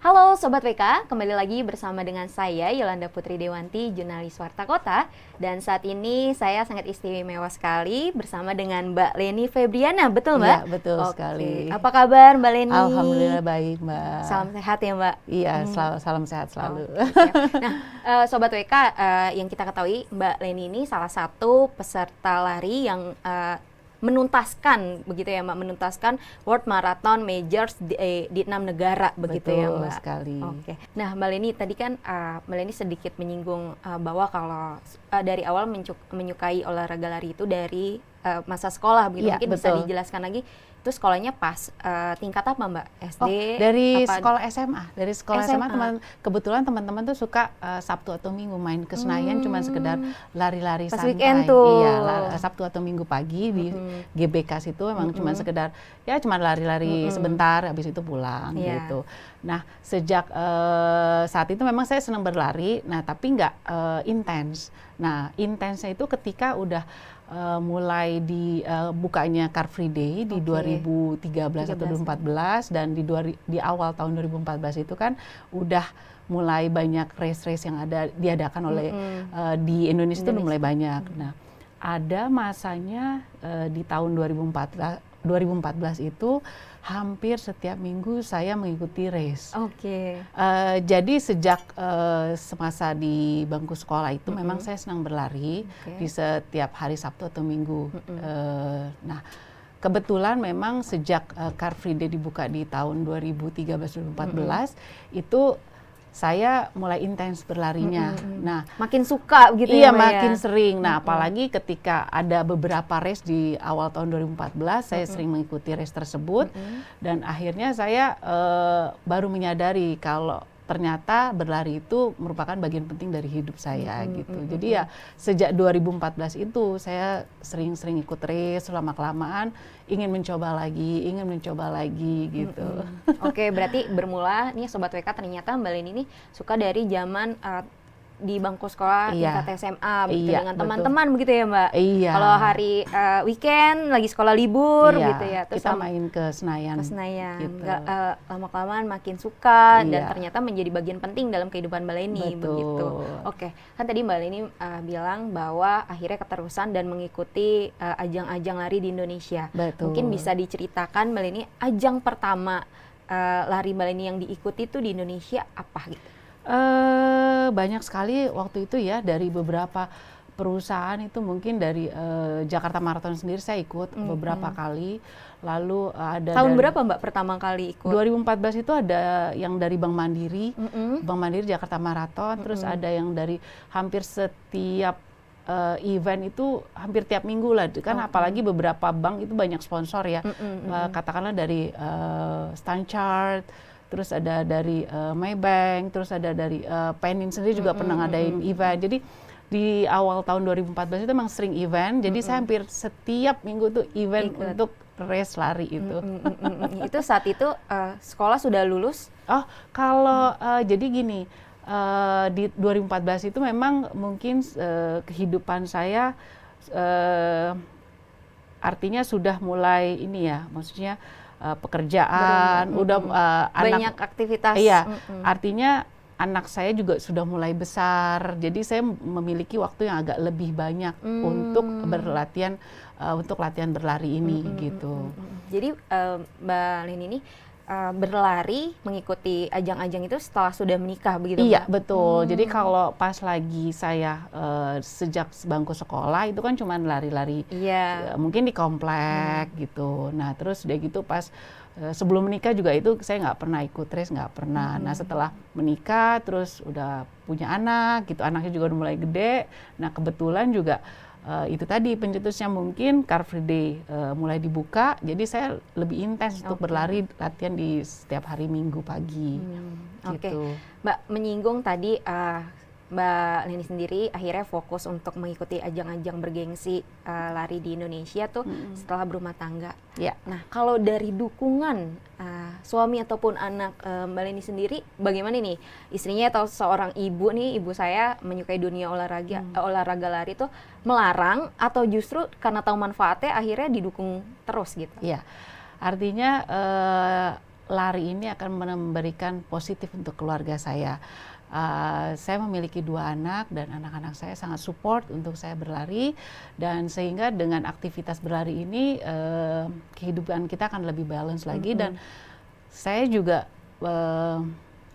Halo Sobat WK, kembali lagi bersama dengan saya Yolanda Putri Dewanti, jurnalis Warta Kota. Dan saat ini saya sangat istimewa sekali bersama dengan Mbak Leni Febriana, betul Mbak? Iya, betul Oke. sekali. Apa kabar Mbak Leni? Alhamdulillah baik, Mbak. Salam sehat ya Mbak? Iya, salam sehat selalu. Siap. Nah, Sobat WK, yang kita ketahui Mbak Leni ini salah satu peserta lari yang menuntaskan begitu ya Mbak, menuntaskan World Marathon Majors di 6 negara begitu ya Mbak. Betul sekali. Oke. Nah Mbak Leni tadi kan Mbak Leni sedikit menyinggung bahwa kalau dari awal menyukai olahraga lari itu dari masa sekolah begitu. Iya, Mungkin betul. bisa dijelaskan lagi itu sekolahnya pas tingkat apa Mbak? SD? Dari apa? sekolah SMA. Dari sekolah SMA, SMA. kebetulan teman-teman tuh suka Sabtu atau Minggu main ke Senayan, cuma sekedar lari-lari Pas santai. weekend tuh. Iya, Sabtu atau Minggu pagi di GBK situ memang cuma sekedar cuma lari-lari sebentar, habis itu pulang gitu. Nah, sejak saat itu memang saya senang berlari, nah tapi nggak intens. Nah, intensnya itu ketika udah mulai bukanya Car Free Day di 2013 atau 2014, dan di awal tahun 2014 itu kan udah mulai banyak race-race yang diadakan oleh di Indonesia itu udah mulai banyak. Nah, ada masanya di tahun 2014 itu hampir setiap minggu saya mengikuti race. Oke. Jadi sejak semasa di bangku sekolah itu memang saya senang berlari di setiap hari Sabtu atau Minggu. Nah, kebetulan memang sejak Car Free Day dibuka di tahun 2013-2014 itu saya mulai intens berlarinya. Nah, makin suka gitu ya iya, Mbak, makin ya? sering. Nah, apalagi ketika ada beberapa race di awal tahun 2014, saya sering mengikuti race tersebut. Dan akhirnya saya baru menyadari kalau ternyata berlari itu merupakan bagian penting dari hidup saya gitu. Jadi ya sejak 2014 itu saya sering-sering ikut race, lama-kelamaan ingin mencoba lagi gitu. Oke, berarti bermula nih Sobat WK, ternyata Mbak Leni ini suka dari zaman di bangku sekolah tingkat SMA begitu, dengan teman-teman begitu ya Mbak? Iya. Kalau hari weekend lagi sekolah libur gitu ya, terus kita main ke Senayan. Gitu. Lama-kelamaan makin suka dan Iya. ternyata menjadi bagian penting dalam kehidupan Mbak Leni begitu. Oke, kan tadi Mbak Leni bilang bahwa akhirnya keterusan dan mengikuti ajang-ajang lari di Indonesia. Betul. Mungkin bisa diceritakan Mbak Leni, ajang pertama lari Mbak Leni yang diikuti itu di Indonesia apa gitu? Banyak sekali waktu itu ya, dari beberapa perusahaan itu, mungkin dari Jakarta Marathon sendiri saya ikut beberapa kali. Lalu ada tahun berapa Mbak pertama kali ikut? 2014 itu ada yang dari Bank Mandiri, Bank Mandiri Jakarta Marathon, terus ada yang dari hampir setiap event itu hampir tiap minggu lah kan, apalagi beberapa bank itu banyak sponsor ya, katakanlah dari Stanchart, terus ada dari Maybank, terus ada dari Penin sendiri juga pernah ngadain event. Jadi di awal tahun 2014 itu memang sering event, jadi saya hampir setiap minggu tuh event untuk race lari itu. Itu saat itu sekolah sudah lulus? Oh, kalau jadi gini, di 2014 itu memang mungkin kehidupan saya artinya sudah mulai ini ya, maksudnya pekerjaan, banyak aktivitas. Iya, artinya anak saya juga sudah mulai besar, jadi saya memiliki waktu yang agak lebih banyak untuk berlatihan, untuk latihan berlari ini gitu. Jadi Mbak Leni ini berlari mengikuti ajang-ajang itu setelah sudah menikah begitu Iya, Mbak? betul. Jadi kalau pas lagi saya sejak bangku sekolah itu kan cuma lari-lari, mungkin di komplek gitu. Nah terus udah gitu pas sebelum menikah juga itu saya nggak pernah ikut race, nggak pernah. Nah setelah menikah terus udah punya anak gitu, anaknya juga udah mulai gede. Nah kebetulan juga itu tadi pencetusnya mungkin Car Free Day mulai dibuka, jadi saya lebih intens untuk berlari, latihan di setiap hari Minggu pagi. Gitu. Mbak menyinggung tadi Mbak Leni sendiri akhirnya fokus untuk mengikuti ajang-ajang bergengsi lari di Indonesia tuh setelah berumah tangga. Ya. Nah kalau dari dukungan suami ataupun anak Mbak Leni sendiri bagaimana nih? Istrinya atau seorang ibu nih, ibu saya menyukai dunia olahraga lari tuh melarang atau justru karena tahu manfaatnya akhirnya didukung terus gitu? Iya, artinya lari ini akan memberikan positif untuk keluarga saya. Saya memiliki 2 anak dan anak-anak saya sangat support untuk saya berlari, dan sehingga dengan aktivitas berlari ini kehidupan kita akan lebih balance lagi. Dan saya juga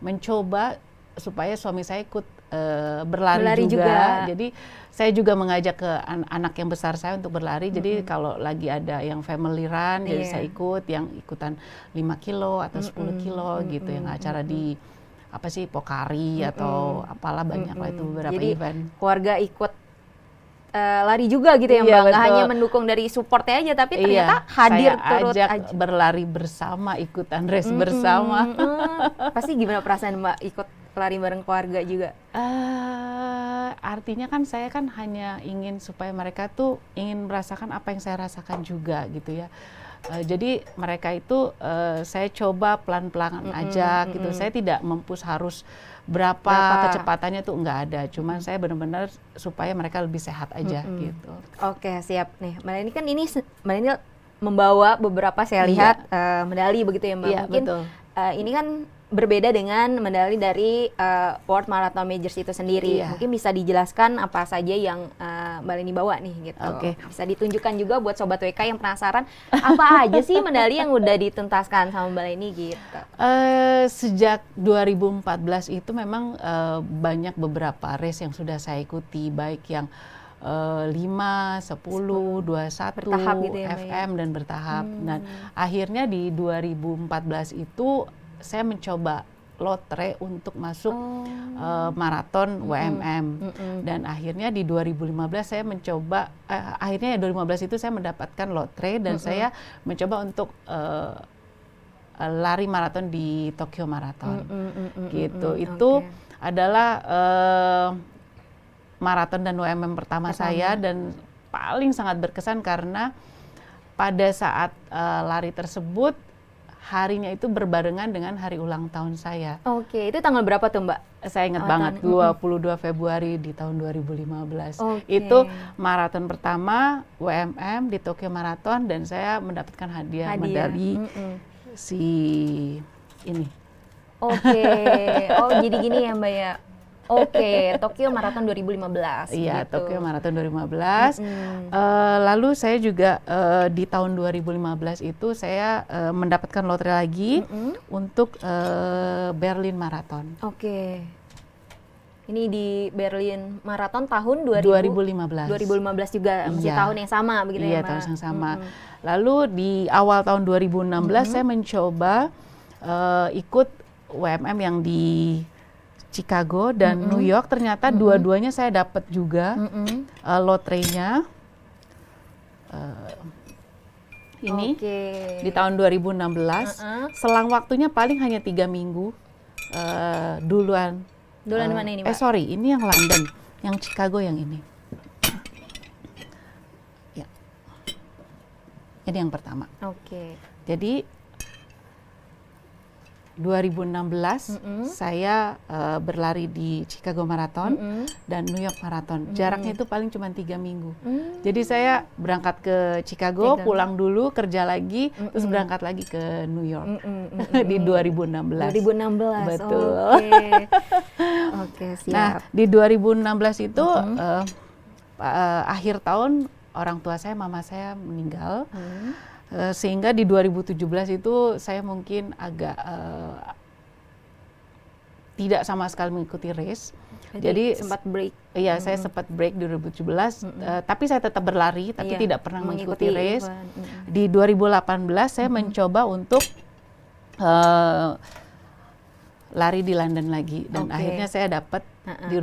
mencoba supaya suami saya ikut berlari juga. Jadi saya juga mengajak ke anak yang besar saya untuk berlari. Jadi kalau lagi ada yang family run, jadi saya ikut, yang ikutan 5 kilo atau 10 kilo gitu, yang acara di apa sih, Pokari atau apalah, banyak lah itu beberapa jadi, event. Keluarga ikut lari juga gitu ya Mbak, nggak hanya mendukung dari supportnya aja, tapi ternyata hadir saya turut ajak berlari bersama, ikutan race bersama. Pasti gimana perasaan Mbak ikut lari bareng keluarga juga? Artinya kan saya kan hanya ingin supaya mereka tuh ingin merasakan apa yang saya rasakan juga gitu ya. Jadi mereka itu saya coba pelan-pelan aja gitu. Saya tidak mempush harus berapa kecepatannya tuh, nggak ada. Cuman saya benar-benar supaya mereka lebih sehat aja gitu. Oke, siap nih. Mbak Leni kan ini Mbak Leni membawa beberapa, saya lihat medali begitu ya Mbak. Iya, mungkin betul. Ini kan berbeda dengan medali dari World Marathon Majors itu sendiri. Iya. Mungkin bisa dijelaskan apa saja yang Mbak Leni bawa nih gitu. Oke. Bisa ditunjukkan juga buat Sobat WK yang penasaran apa aja sih medali yang udah dituntaskan sama Mbak Leni gitu. Sejak 2014 itu memang banyak beberapa race yang sudah saya ikuti, baik yang 5, 10, 21, bertahap gitu ya, FM dan bertahap. Dan akhirnya di 2014 itu saya mencoba lotre untuk masuk maraton WMM. Dan akhirnya di 2015 saya mencoba, akhirnya 2015 itu saya mendapatkan lotre dan saya mencoba untuk lari maraton di Tokyo Marathon. Gitu. Itu adalah maraton dan WMM pertama saya, dan paling sangat berkesan karena pada saat lari tersebut harinya itu berbarengan dengan hari ulang tahun saya. Oke, itu tanggal berapa tuh Mbak? Saya ingat banget, 22 Februari di tahun 2015. Itu maraton pertama WMM di Tokyo Marathon, dan saya mendapatkan hadiah medali si ini. Oke, oh jadi gini ya Mbak ya. Oke, Tokyo Marathon 2015. Iya, gitu. Tokyo Marathon 2015. Lalu saya juga di tahun 2015 itu saya mendapatkan lotre lagi untuk Berlin Marathon. Oke. Ini di Berlin Marathon tahun 2015. 2015 juga, masih tahun yang sama begitu ya Mbak? Iya, tahun yang sama. Lalu di awal tahun 2016 saya mencoba ikut WMM yang di Chicago dan New York. Ternyata dua-duanya saya dapat juga lotrenya. Ini di tahun 2016. Selang waktunya paling hanya 3 minggu. Duluan mana ini Mbak? Sorry, ini yang London, yang Chicago yang ini. Ya. Ini yang pertama. Oke. Jadi 2016 saya berlari di Chicago Marathon dan New York Marathon. Jaraknya itu paling cuma 3 minggu. Jadi saya berangkat ke Chicago, pulang dulu, kerja lagi, terus berangkat lagi ke New York di 2016. 2016. Betul. Oke, siap. Nah, di 2016 itu akhir tahun orang tua saya, mama saya meninggal. Sehingga di 2017 itu saya mungkin agak tidak sama sekali mengikuti race. Jadi sempat break. Iya, saya sempat break di 2017, tapi saya tetap berlari, tapi tidak pernah mengikuti race. Di 2018 saya mencoba untuk lari di London lagi, dan akhirnya saya dapat di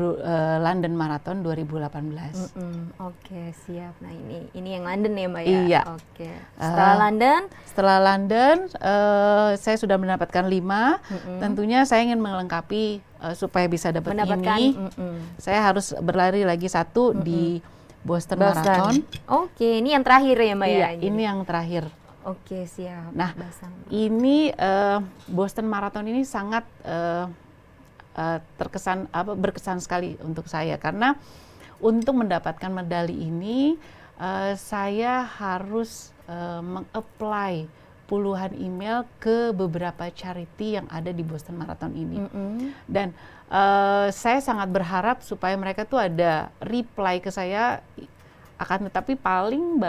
London Marathon 2018. Oke, siap. Nah ini yang London ya Mbak ya? Iya. Oke. Setelah London, saya sudah mendapatkan 5. Tentunya saya ingin melengkapi supaya bisa dapat ini. Saya harus berlari lagi 1 di Boston Marathon. Oke, ini yang terakhir ya Mbak ya? Iya, ini yang terakhir. Oke, siap. Nah, ini Boston Marathon ini sangat berkesan sekali untuk saya, karena untuk mendapatkan medali ini saya harus meng-apply puluhan email ke beberapa charity yang ada di Boston Marathon ini. Dan saya sangat berharap supaya mereka tuh ada reply ke saya, akan tetapi paling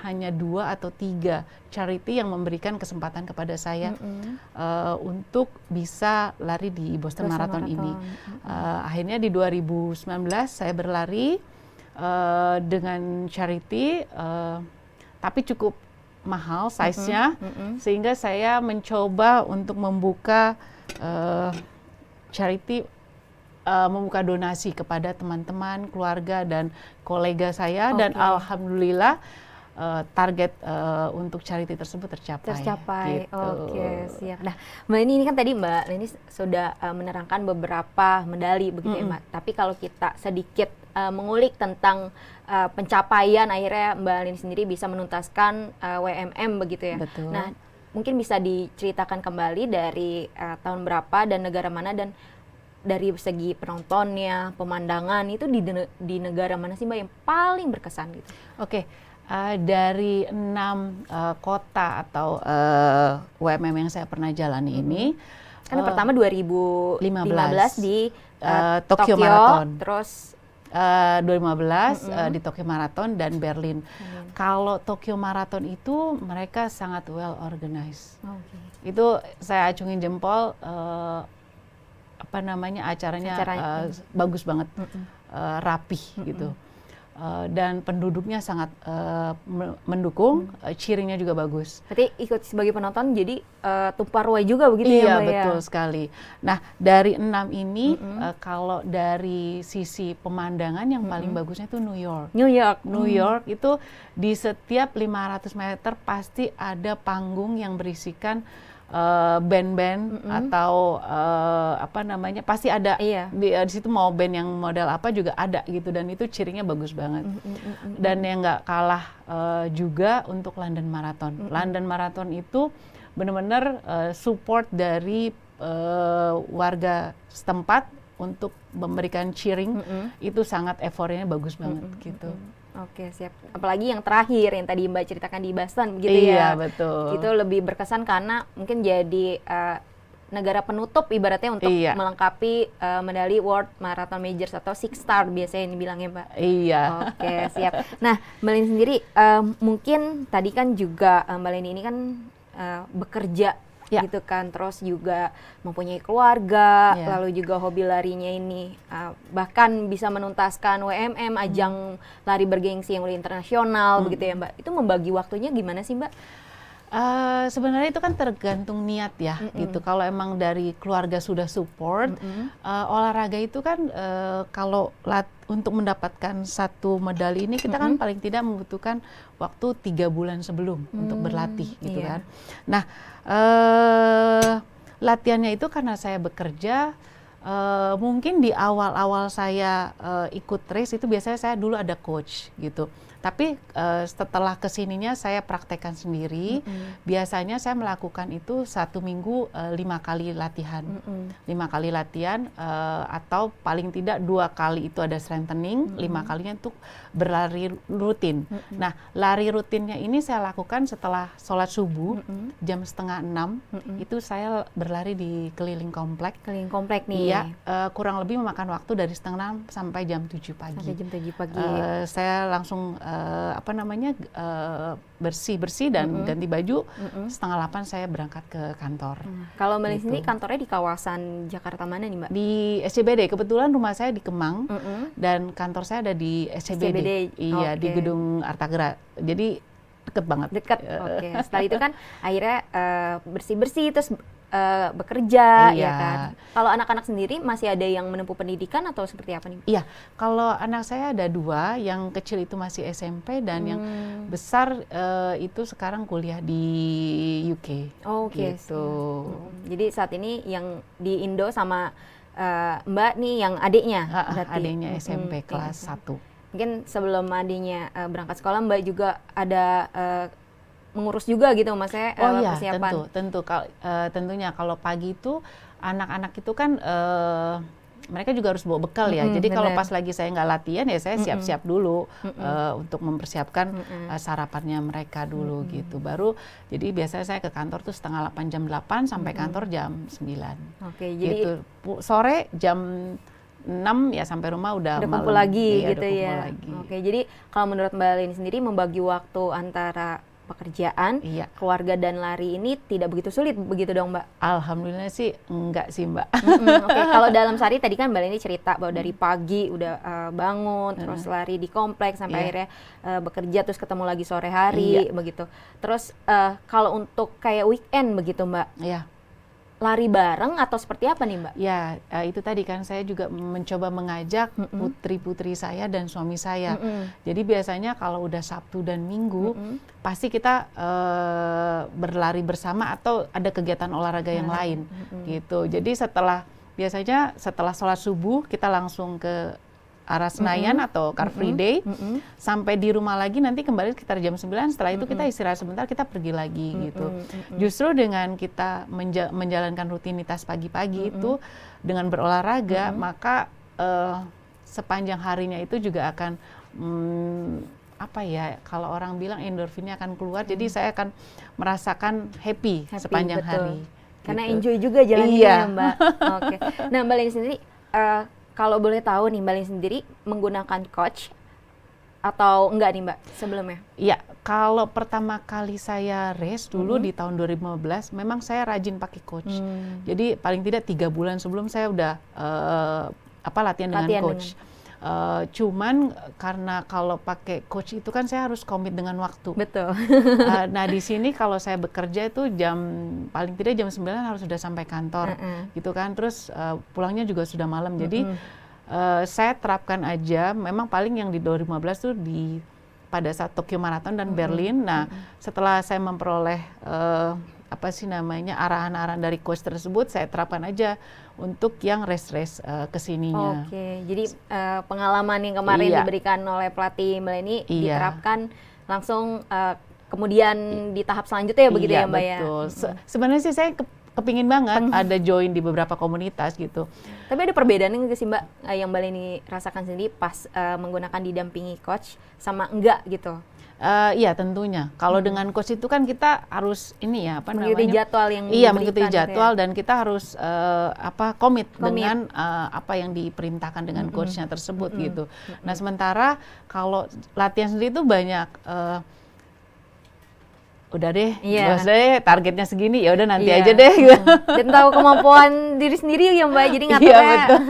hanya 2 atau 3 charity yang memberikan kesempatan kepada saya untuk bisa lari di Boston Marathon ini. Akhirnya di 2019 saya berlari dengan charity, tapi cukup mahal size-nya, sehingga saya mencoba untuk membuka charity, membuka donasi kepada teman-teman, keluarga, dan kolega saya, dan alhamdulillah target untuk charity tersebut tercapai. Gitu. Oke, siap. Nah, Mbak ini kan tadi Mbak Leni sudah menerangkan beberapa medali begitu ya, Mbak. Tapi kalau kita sedikit mengulik tentang pencapaian akhirnya Mbak Leni sendiri bisa menuntaskan WMM begitu ya. Betul. Nah, mungkin bisa diceritakan kembali dari tahun berapa dan negara mana, dan dari segi penontonnya, pemandangan itu di negara mana sih Mbak yang paling berkesan gitu? Oke. Dari 6 kota atau WMM yang saya pernah jalani ini, kan pertama 2015 di Tokyo Marathon, terus 2015 di Tokyo Marathon dan Berlin. Kalau Tokyo Marathon itu mereka sangat well organized. Itu saya acungin jempol, acaranya bagus banget, rapih gitu. Dan penduduknya sangat mendukung, cheeringnya juga bagus. Berarti ikut sebagai penonton jadi tumpah ruah juga begitu ya Mbak? Iya, betul sekali. Nah, dari 6 ini, kalau dari sisi pemandangan yang paling bagusnya itu New York. New York itu di setiap 500 meter pasti ada panggung yang berisikan band-band atau pasti ada. Di situ mau band yang model apa juga ada gitu, dan itu cheeringnya bagus banget. Dan yang nggak kalah juga untuk London Marathon. London Marathon itu benar-benar support dari warga setempat untuk memberikan cheering, itu sangat effortnya bagus banget gitu. Oke, siap. Apalagi yang terakhir yang tadi Mbak ceritakan di Boston gitu Iya, ya. betul. Itu lebih berkesan karena mungkin jadi negara penutup ibaratnya untuk melengkapi medali World Marathon Majors atau Six Star biasanya yang dibilangnya Mbak. Iya. Oke, siap. Nah, Mbak Leni sendiri mungkin tadi kan juga Mbak Leni ini kan bekerja gitu kan, terus juga mempunyai keluarga, lalu juga hobi larinya ini bahkan bisa menuntaskan WMM, ajang lari bergengsi yang udah internasional begitu ya Mbak. Itu membagi waktunya gimana sih Mbak? Sebenarnya itu kan tergantung niat ya gitu. Kalau emang dari keluarga sudah support, olahraga itu kan kalau untuk mendapatkan satu medali ini kita kan paling tidak membutuhkan waktu 3 bulan sebelum untuk berlatih gitu kan. Nah, latihannya itu karena saya bekerja, mungkin di awal-awal saya ikut race itu biasanya saya dulu ada coach gitu. Tapi setelah kesininya saya praktekkan sendiri. Biasanya saya melakukan itu 1 minggu 5 kali latihan, 5 kali latihan, atau paling tidak 2 kali itu ada strengthening, 5 kalinya untuk berlari rutin. Nah, lari rutinnya ini saya lakukan setelah sholat subuh jam 5:30. Itu saya berlari di keliling komplek. Keliling komplek nih. Iya, kurang lebih memakan waktu dari 5:30 sampai jam 7 pagi. Sampai jam 7 pagi. Saya langsung bersih-bersih dan ganti baju. 7:30 saya berangkat ke kantor. Kalau Mbak Leni sendiri kantornya di kawasan Jakarta mana nih Mbak? Di SCBD. Kebetulan rumah saya di Kemang dan kantor saya ada di SCBD. Iya, di Gedung Artagra. Jadi deket banget. Dekat. Oke. Setelah itu kan akhirnya bersih-bersih terus bekerja ya kan. Kalau anak-anak sendiri masih ada yang menempuh pendidikan atau seperti apa nih? Iya, kalau anak saya ada 2, yang kecil itu masih SMP dan yang besar itu sekarang kuliah di UK. Oke. Gitu. Jadi saat ini yang di Indo sama Mbak nih yang adiknya. Adiknya SMP kelas 1. Mungkin sebelum adiknya berangkat sekolah Mbak juga ada mengurus juga gitu maksudnya persiapan. Tentunya kalau pagi itu anak-anak itu kan mereka juga harus bawa bekal ya. Jadi kalau bener. pas lagi saya nggak latihan ya saya siap-siap dulu untuk mempersiapkan sarapannya mereka dulu gitu. Baru jadi biasanya saya ke kantor tuh setengah 8 jam 8 sampai kantor jam 9. Oke, jadi Gitu. Sore jam 6 ya sampai rumah udah kumpul malam. lagi Iya, gitu udah ya. kumpul lagi. Oke, jadi kalau menurut Mbak Leni sendiri membagi waktu antara pekerjaan, Iya. keluarga dan lari ini tidak begitu sulit begitu dong Mbak? Alhamdulillah sih enggak sih Mbak. Oke, kalau dalam sehari tadi kan Mbak Leni cerita bahwa dari pagi udah bangun, terus lari di kompleks sampai Iya. akhirnya bekerja terus ketemu lagi sore hari begitu. Terus kalau untuk kayak weekend begitu Mbak, Iya. lari bareng atau seperti apa nih Mbak? Ya, itu tadi kan saya juga mencoba mengajak putri-putri saya dan suami saya. Jadi biasanya kalau udah Sabtu dan Minggu, pasti kita berlari bersama atau ada kegiatan olahraga yang lain, gitu. Jadi biasanya setelah sholat subuh kita langsung ke arah Senayan atau Car Free Day, sampai di rumah lagi nanti kembali sekitar jam 9, setelah itu kita istirahat sebentar, kita pergi lagi gitu. Justru dengan kita menjalankan rutinitas pagi-pagi itu dengan berolahraga, maka sepanjang harinya itu juga akan apa ya, kalau orang bilang endorfinnya akan keluar, jadi saya akan merasakan happy sepanjang betul. hari. Karena gitu. enjoy juga jalannya Iya. ya Mbak. Oke. Nah Mbak Leni sendiri, kalau boleh tahu nih Mbak Leni sendiri menggunakan coach atau enggak nih Mbak sebelumnya? Iya, kalau pertama kali saya race dulu di tahun 2015, memang saya rajin pakai coach. Jadi paling tidak 3 bulan sebelum saya udah latihan dengan coach. Cuman karena kalau pakai coach itu kan saya harus komit dengan waktu. Betul. Nah di sini kalau saya bekerja itu paling tidak jam 9 harus sudah sampai kantor, gitu kan. Terus pulangnya juga sudah malam. Jadi saya terapkan aja. Memang paling yang di 2015 tuh pada saat Tokyo Marathon dan Berlin. Nah setelah saya memperoleh arahan-arahan dari coach tersebut, saya terapkan aja untuk yang race-race kesininya. Oke, jadi pengalaman yang kemarin diberikan oleh pelatih Mbak Leni diterapkan langsung kemudian di tahap selanjutnya begitu ya Mbak ya? Iya, betul. Sebenarnya sih saya kepingin banget ada join di beberapa komunitas gitu. Tapi ada perbedaan nggak sih Mbak yang Mbak Leni rasakan sendiri pas menggunakan didampingi coach sama enggak gitu? Iya tentunya. Kalau dengan coach itu kan kita harus mengikuti jadwal yang mengikuti jadwal dan kita harus komit dengan apa yang diperintahkan dengan coachnya tersebut gitu. Nah sementara kalau latihan sendiri itu banyak udah deh, maksudnya targetnya segini, ya udah nanti aja deh. Dan tahu kemampuan diri sendiri ya Mbak, jadi ngaturnya. Iya, betul.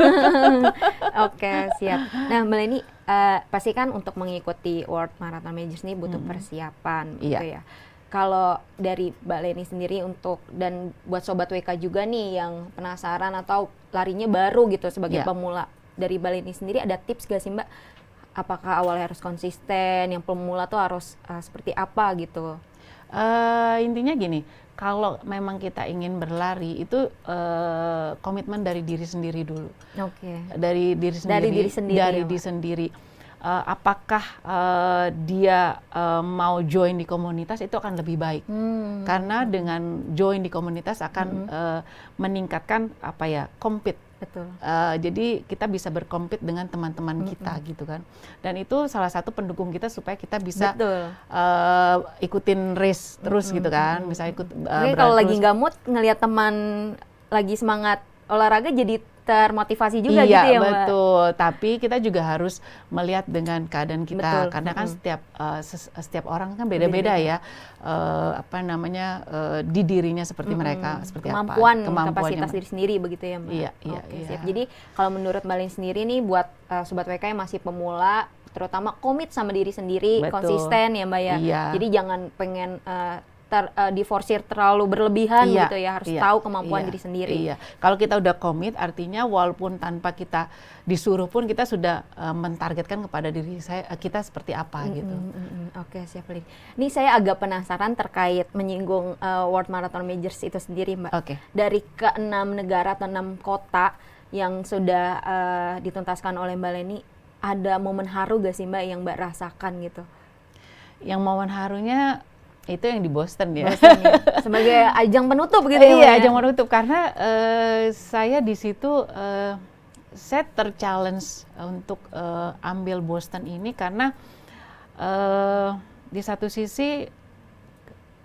Oke, siap. Nah Mbak Leni, pasti kan untuk mengikuti World Marathon Majors ini butuh persiapan gitu ya. Kalau dari Mbak Leni sendiri dan buat Sobat WK juga nih yang penasaran atau larinya baru gitu sebagai pemula, dari Mbak Leni sendiri ada tips gak sih Mbak? Apakah awalnya harus konsisten, yang pemula tuh harus seperti apa gitu? Intinya gini, kalau memang kita ingin berlari itu komitmen dari diri sendiri dulu. Oke. Dari diri sendiri. Apakah dia mau join di komunitas, itu akan lebih baik. Karena dengan join di komunitas akan meningkatkan compete. Betul. Jadi kita bisa berkompet dengan teman-teman kita gitu kan. Dan itu salah satu pendukung kita supaya kita bisa ikutin race terus gitu kan. Bisa ikut kalau lagi nggak mood ngelihat teman lagi semangat olahraga jadi termotivasi juga gitu ya Mbak? Iya betul, tapi kita juga harus melihat dengan keadaan kita. Karena kan setiap orang kan beda-beda ya, di dirinya seperti mereka, seperti kemampuan kapasitas diri sendiri begitu ya Mbak? Iya. Siap. Jadi kalau menurut Mbak Leni sendiri nih buat Sobat WK yang masih pemula, terutama komit sama diri sendiri, konsisten ya Mbak ya? Iya. Jadi jangan pengen diforsir terlalu berlebihan gitu ya, harus tahu kemampuan diri sendiri. Iya, kalau kita udah komit artinya walaupun tanpa kita disuruh pun kita sudah mentargetkan kepada diri kita seperti apa gitu. Oke, siap Lin. Ini saya agak penasaran terkait menyinggung World Marathon Majors itu sendiri Mbak. Oke. Dari ke-6 negara atau 6 kota yang sudah dituntaskan oleh Mbak Leni, ada momen haru gak sih Mbak yang Mbak rasakan gitu? Yang momen harunya itu yang di Boston ya. Sebagai ajang penutup gitu ya. Iya, ya. ajang penutup karena saya di situ saya terchallenge untuk ambil Boston ini karena di satu sisi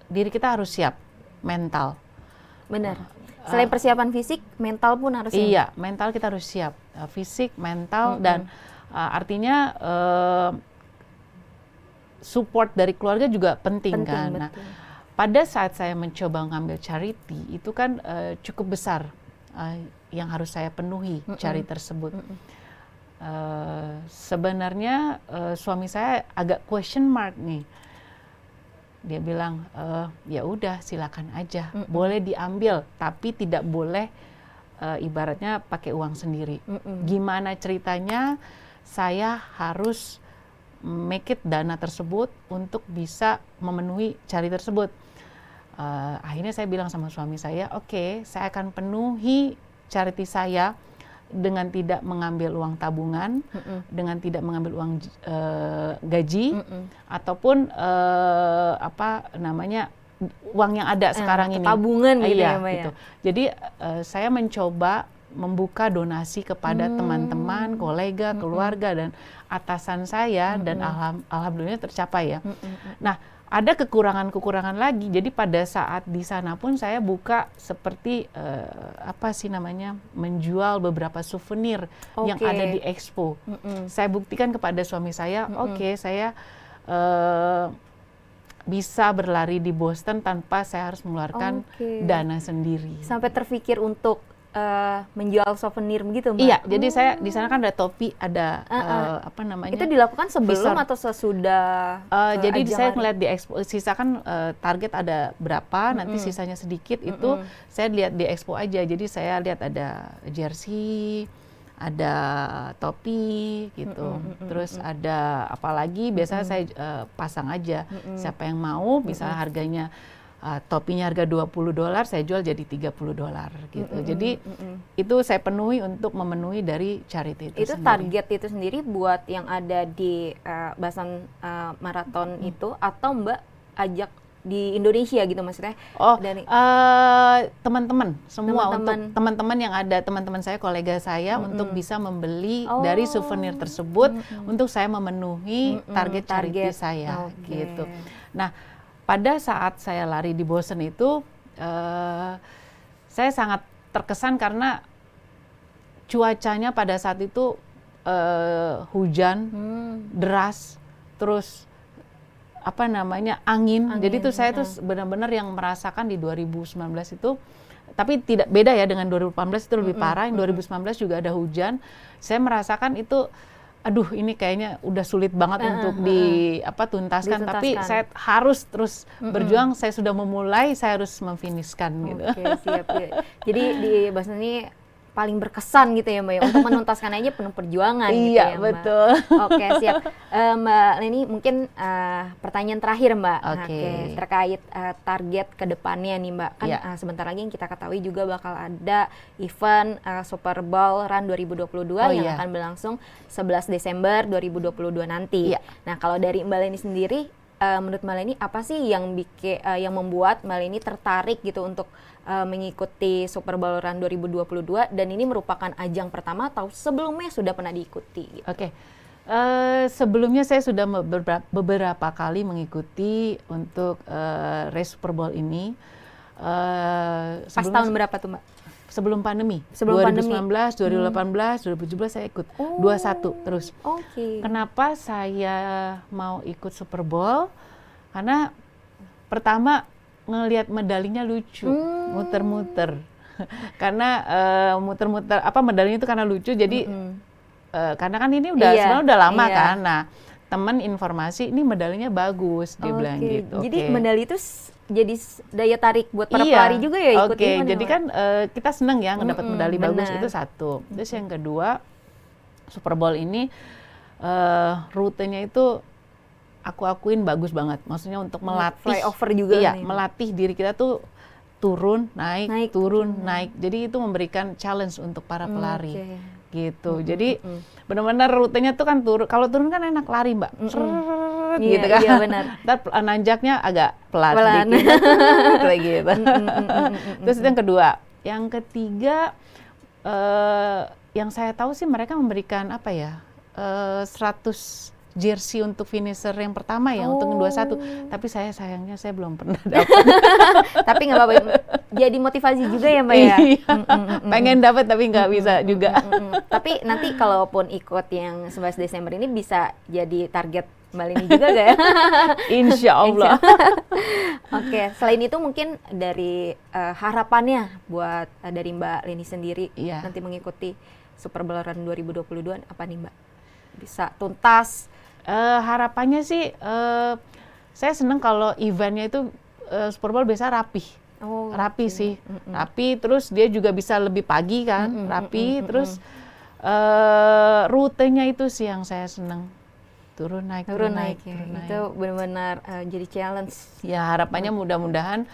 diri kita harus siap mental. Benar. Selain persiapan fisik, mental pun harus siap. Iya, mental kita harus siap. Fisik, mental, dan artinya support dari keluarga juga penting kan. Betul. Nah, pada saat saya mencoba ngambil charity, itu kan cukup besar yang harus saya penuhi charity tersebut. Sebenarnya suami saya agak question mark nih. Dia bilang, ya udah silakan aja, boleh diambil, tapi tidak boleh ibaratnya pakai uang sendiri. Gimana ceritanya saya harus make it dana tersebut untuk bisa memenuhi charity tersebut. Akhirnya saya bilang sama suami saya, oke, saya akan penuhi charity saya dengan tidak mengambil uang tabungan, dengan tidak mengambil uang gaji, ataupun uang yang ada sekarang ini. Tabungan gitu iya, ya, Mbak gitu. Jadi saya mencoba membuka donasi kepada teman-teman, kolega, keluarga, dan atasan saya, dan alhamdulillah tercapai ya. Nah, ada kekurangan-kekurangan lagi. Jadi pada saat di sana pun saya buka seperti menjual beberapa souvenir yang ada di expo. Saya buktikan kepada suami saya, saya bisa berlari di Boston tanpa saya harus mengeluarkan dana sendiri. Sampai terpikir untuk menjual souvenir begitu, Mbak? Iya, jadi saya di sana kan ada topi, ada Itu dilakukan sebelum atau sesudah? Jadi saya ngeliat di expo, sisa kan target ada berapa, nanti sisanya sedikit, itu saya lihat di expo aja. Jadi saya lihat ada jersey, ada topi gitu, terus ada apalagi biasanya saya pasang aja. Siapa yang mau, bisa harganya topinya harga $20, saya jual jadi $30 gitu. Jadi itu saya penuhi untuk memenuhi dari charity itu sendiri. Target itu sendiri buat yang ada di Boston Marathon itu, atau Mbak ajak di Indonesia gitu maksudnya? Dari teman-teman semua, untuk teman-teman yang ada, teman-teman saya, kolega saya, untuk bisa membeli dari souvenir tersebut untuk saya memenuhi target charity saya gitu. Nah, pada saat saya lari di Boston itu, saya sangat terkesan karena cuacanya pada saat itu hujan, deras, terus angin. Jadi tuh saya tuh benar-benar yang merasakan di 2019 itu, tapi tidak beda ya dengan 2018, itu lebih parah. Yang 2019 juga ada hujan. Saya merasakan itu, aduh ini kayaknya udah sulit banget untuk dituntaskan, tapi saya harus terus berjuang. Saya sudah memulai, saya harus memfinishkan gitu. Siap ya. Jadi di Boston ini paling berkesan gitu ya, Mbak ya, untuk menuntaskan aja penuh perjuangan gitu ya, Mbak. Betul. Oke, siap. Mbak Leni, mungkin pertanyaan terakhir, Mbak. Terkait target ke depannya nih, Mbak. Kan sebentar lagi yang kita ketahui juga bakal ada event Super Bowl Run 2022 yang akan berlangsung 11 Desember 2022 nanti. Nah, kalau dari Mbak Leni sendiri, menurut Mbak Leni apa sih yang membuat Mbak Leni tertarik gitu untuk mengikuti Super Bowl Run 2022, dan ini merupakan ajang pertama atau sebelumnya sudah pernah diikuti? Gitu? Sebelumnya saya sudah beberapa kali mengikuti untuk race Super Bowl ini. Pas tahun berapa tuh, Mbak? Sebelum pandemi. 2019, 2018, 2017 saya ikut. 21 terus. Kenapa saya mau ikut Super Bowl? Karena pertama ngelihat medalinya lucu, muter-muter. Karena muter-muter medalinya itu karena lucu, jadi karena kan ini sebenarnya udah lama kan. Nah, teman informasi ini medalinya bagus, dia bilang gitu. Jadi medali itu jadi daya tarik buat para pelari juga ya ikutin. Jadi kan kita seneng ya ngedapat medali bagus, itu satu. Terus yang kedua, Super Bowl ini rutenya itu aku akuin bagus banget. Maksudnya untuk melatih flyover juga nih. Melatih diri kita tuh turun, naik, turun, naik. Jadi itu memberikan challenge untuk para pelari. Gitu. Jadi benar-benar rutenya tuh kan turun. Kalau turun kan enak lari, Mbak. Gitu kan. Iya, benar. Ntar nanjaknya agak pelan. Sedikit. Kayak gitu. Terus itu yang kedua. Yang ketiga, yang saya tahu sih mereka memberikan apa ya, 100 jersey untuk finisher yang pertama ya, untuk yang 21. Tapi sayangnya saya belum pernah dapat. Tapi nggak apa-apa, jadi motivasi juga ya Mbak ya. Iya, pengen dapat tapi nggak bisa juga. Tapi nanti kalaupun ikut yang 11 Desember ini bisa jadi target Mbak Leni juga nggak ya? Insya Allah. Oke, selain itu mungkin dari harapannya buat dari Mbak Leni sendiri nanti mengikuti Super Bowl Run 2022 apa nih Mbak? Bisa tuntas? Harapannya sih, saya seneng kalau eventnya itu Super Bowl biasa rapi. Rapi sih, rapi, terus dia juga bisa lebih pagi kan, rapi, terus rutenya itu sih yang saya seneng. Turun naik. Itu benar-benar jadi challenge. Ya harapannya mudah-mudahan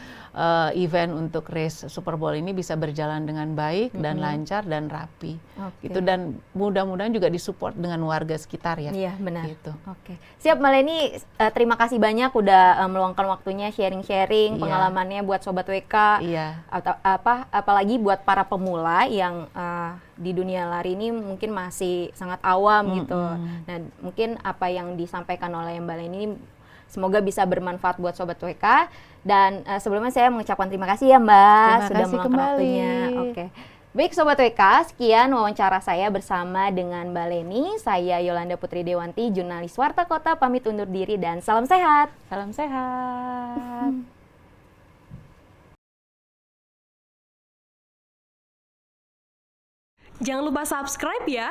event untuk race Super Bowl ini bisa berjalan dengan baik dan lancar dan rapi. Gitu, dan mudah-mudahan juga disupport dengan warga sekitar ya. Iya benar. Gitu. Oke. Siap Mbak Leni, terima kasih banyak udah meluangkan waktunya sharing-sharing pengalamannya buat Sobat WK. Iya. Atau apalagi buat para pemula yang di dunia lari ini mungkin masih sangat awam gitu. Nah, mungkin apa yang disampaikan oleh Mbak Leni ini semoga bisa bermanfaat buat Sobat WK. Dan sebelumnya saya mengucapkan terima kasih ya Mbak sudah meluangkan waktunya. Oke. Baik Sobat WK, sekian wawancara saya bersama dengan Mbak Leni. Saya Yolanda Putri Dewanti, jurnalis Warta Kota, pamit undur diri dan salam sehat. Salam sehat. Jangan lupa subscribe ya.